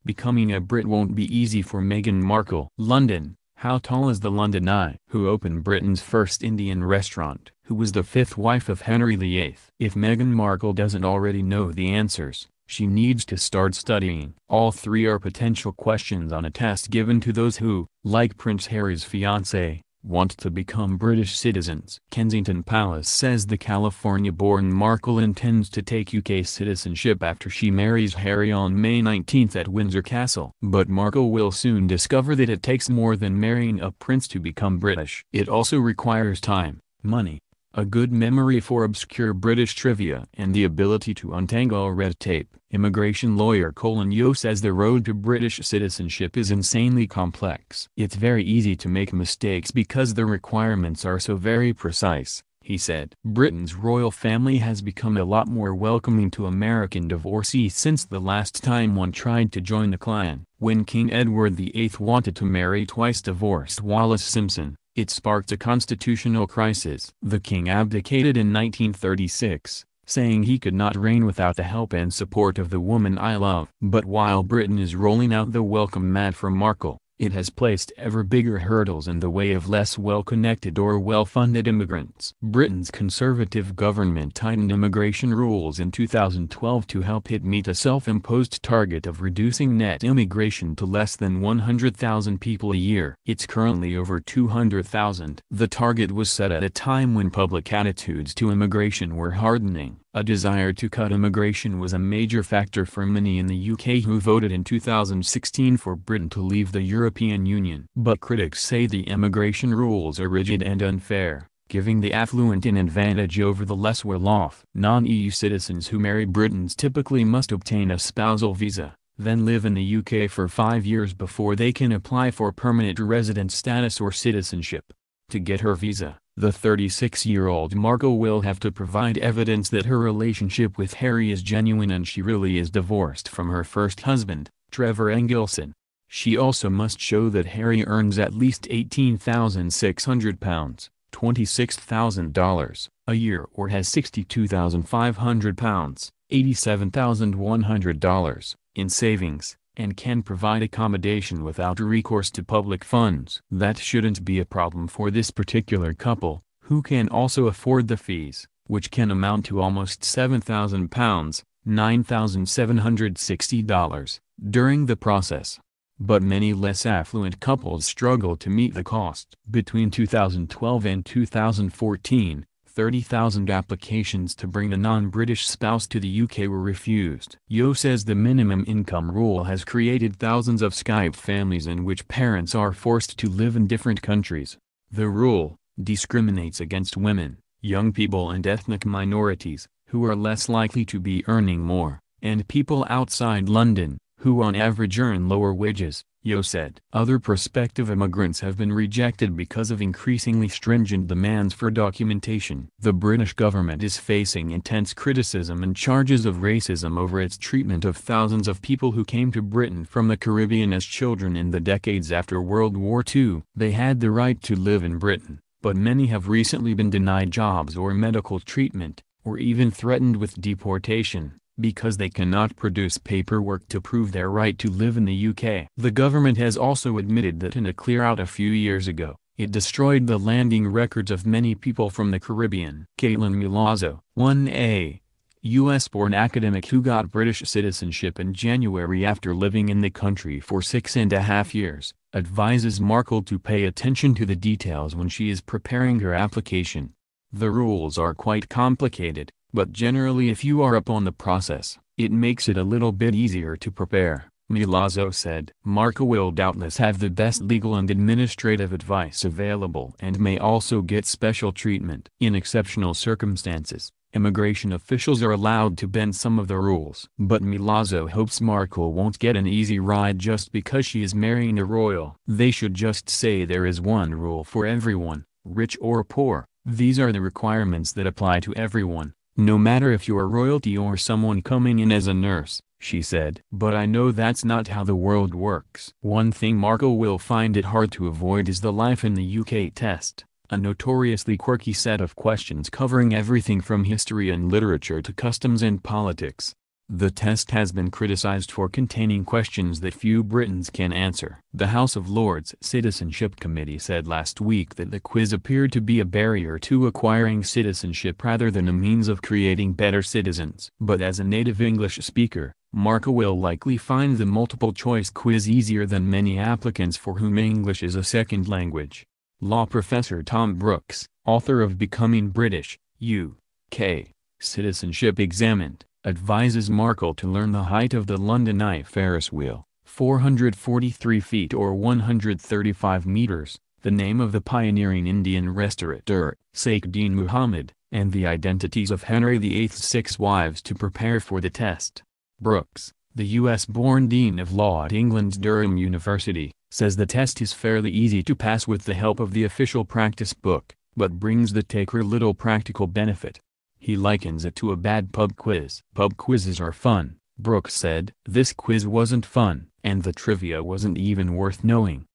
Becoming a Brit won't be easy for Meghan Markle. London. How tall is the London Eye? Who opened Britain's first Indian restaurant? Who was the fifth wife of Henry VIII? If Meghan Markle doesn't already know the answers, she needs to start studying. All three are potential questions on a test given to those who, like Prince Harry's fiancée, want to become British citizens. Kensington Palace says the California-born Markle intends to take UK citizenship after she marries Harry on May 19 at Windsor Castle. But Markle will soon discover that it takes more than marrying a prince to become British. It also requires time, money, a good memory for obscure British trivia, and the ability to untangle red tape. Immigration lawyer Colin Yeo says the road to British citizenship is insanely complex. It's very easy to make mistakes because the requirements are so very precise, he said. Britain's royal family has become a lot more welcoming to American divorcees since the last time one tried to join the clan. When King Edward VIII wanted to marry twice-divorced Wallis Simpson, it sparked a constitutional crisis. The king abdicated in 1936, saying he could not reign without the help and support of the woman I love. But while Britain is rolling out the welcome mat for Markle, it has placed ever bigger hurdles in the way of less well-connected or well-funded immigrants. Britain's Conservative government tightened immigration rules in 2012 to help it meet a self-imposed target of reducing net immigration to less than 100,000 people a year. It's currently over 200,000. The target was set at a time when public attitudes to immigration were hardening. A desire to cut immigration was a major factor for many in the UK who voted in 2016 for Britain to leave the European Union. But critics say the immigration rules are rigid and unfair, giving the affluent an advantage over the less well-off. Non-EU citizens who marry Britons typically must obtain a spousal visa, then live in the UK for 5 years before they can apply for permanent resident status or citizenship. To get her visa, the 36-year-old Markle will have to provide evidence that her relationship with Harry is genuine and she really is divorced from her first husband, Trevor Engelson. She also must show that Harry earns at least £18,600, $26,000, a year or has £62,500, $87,100, in savings, and can provide accommodation without recourse to public funds. That shouldn't be a problem for this particular couple, who can also afford the fees, which can amount to almost £7,000, $9,760, during the process. But many less affluent couples struggle to meet the cost. Between 2012 and 2014, 30,000 applications to bring a non-British spouse to the UK were refused. Yeo says the minimum income rule has created thousands of Skype families in which parents are forced to live in different countries. The rule discriminates against women, young people and ethnic minorities, who are less likely to be earning more, and people outside London, who on average earn lower wages, Yeo said. Other prospective immigrants have been rejected because of increasingly stringent demands for documentation. The British government is facing intense criticism and charges of racism over its treatment of thousands of people who came to Britain from the Caribbean as children in the decades after World War II. They had the right to live in Britain, but many have recently been denied jobs or medical treatment, or even threatened with deportation, because they cannot produce paperwork to prove their right to live in the UK. The government has also admitted that in a clear-out a few years ago, it destroyed the landing records of many people from the Caribbean. Caitlin Milazzo, 1A, US-born academic who got British citizenship in January after living in the country for 6.5 years, advises Markle to pay attention to the details when she is preparing her application. The rules are quite complicated, but generally if you are up on the process, it makes it a little bit easier to prepare, Milazzo said. Markle will doubtless have the best legal and administrative advice available and may also get special treatment. In exceptional circumstances, immigration officials are allowed to bend some of the rules. But Milazzo hopes Markle won't get an easy ride just because she is marrying a royal. They should just say there is one rule for everyone, rich or poor. These are the requirements that apply to everyone, no matter if you're royalty or someone coming in as a nurse, she said. But I know that's not how the world works. One thing Markle will find it hard to avoid is the life in the UK test, a notoriously quirky set of questions covering everything from history and literature to customs and politics. The test has been criticized for containing questions that few Britons can answer. The House of Lords Citizenship Committee said last week that the quiz appeared to be a barrier to acquiring citizenship rather than a means of creating better citizens. But as a native English speaker, Markle will likely find the multiple-choice quiz easier than many applicants for whom English is a second language. Law professor Tom Brooks, author of Becoming British, UK, Citizenship Examined, advises Markle to learn the height of the London Eye Ferris wheel, 443 feet or 135 meters, the name of the pioneering Indian restaurateur, Saifuddin Muhammad, and the identities of Henry VIII's 6 wives to prepare for the test. Brooks, the U.S.-born Dean of Law at England's Durham University, says the test is fairly easy to pass with the help of the official practice book, but brings the taker little practical benefit. He likens it to a bad pub quiz. Pub quizzes are fun, Brooks said. This quiz wasn't fun, and the trivia wasn't even worth knowing.